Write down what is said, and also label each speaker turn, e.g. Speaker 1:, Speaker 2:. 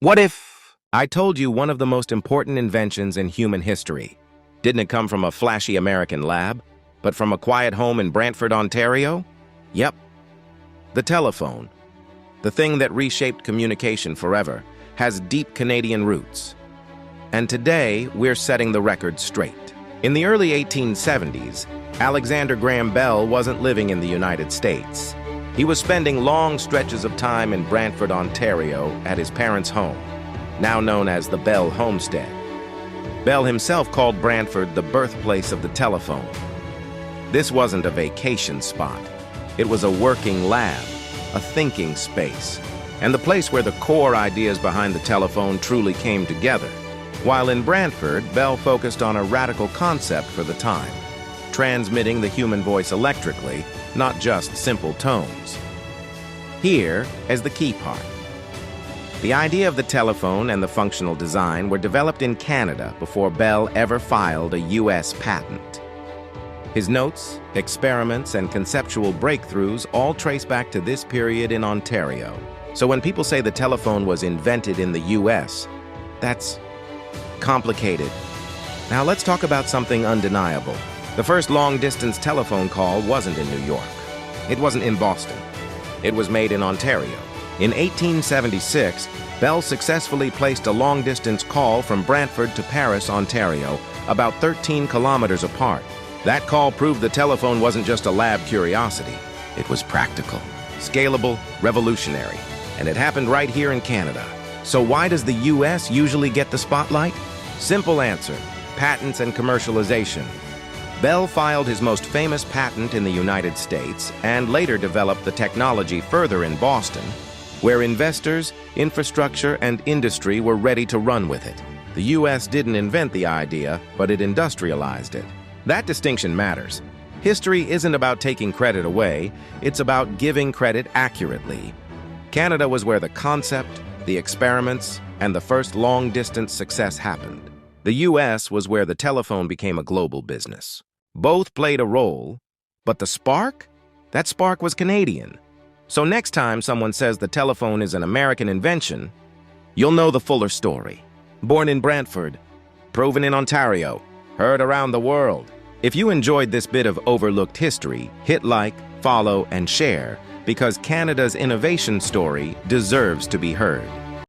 Speaker 1: What if I told you one of the most important inventions in human history? Didn't it come from a flashy American lab, but from a quiet home in Brantford, Ontario? Yep, the telephone. The thing that reshaped communication forever has deep Canadian roots. And today, we're setting the record straight. In the early 1870s, Alexander Graham Bell wasn't living in the United States. He was spending long stretches of time in Brantford, Ontario, at his parents' home, now known as the Bell Homestead. Bell himself called Brantford the birthplace of the telephone. This wasn't a vacation spot. It was a working lab, a thinking space, and the place where the core ideas behind the telephone truly came together. While in Brantford, Bell focused on a radical concept for the time, transmitting the human voice electrically, not just simple tones. Here is the key part. The idea of the telephone and the functional design were developed in Canada before Bell ever filed a U.S. patent. His notes, experiments, and conceptual breakthroughs all trace back to this period in Ontario. So when people say the telephone was invented in the U.S., that's complicated. Now let's talk about something undeniable. The first long-distance telephone call wasn't in New York. It wasn't in Boston. It was made in Ontario. In 1876, Bell successfully placed a long-distance call from Brantford to Paris, Ontario, about 13 kilometers apart. That call proved the telephone wasn't just a lab curiosity. It was practical, scalable, revolutionary, and it happened right here in Canada. So why does the U.S. usually get the spotlight? Simple answer: patents and commercialization. Bell filed his most famous patent in the United States and later developed the technology further in Boston, where investors, infrastructure, and industry were ready to run with it. The U.S. didn't invent the idea, but it industrialized it. That distinction matters. History isn't about taking credit away, it's about giving credit accurately. Canada was where the concept, the experiments, and the first long-distance success happened. The U.S. was where the telephone became a global business. Both played a role, but the spark? That spark was Canadian. So next time someone says the telephone is an American invention, you'll know the fuller story. Born in Brantford, proven in Ontario, heard around the world. If you enjoyed this bit of overlooked history, hit like, follow, and share, because Canada's innovation story deserves to be heard.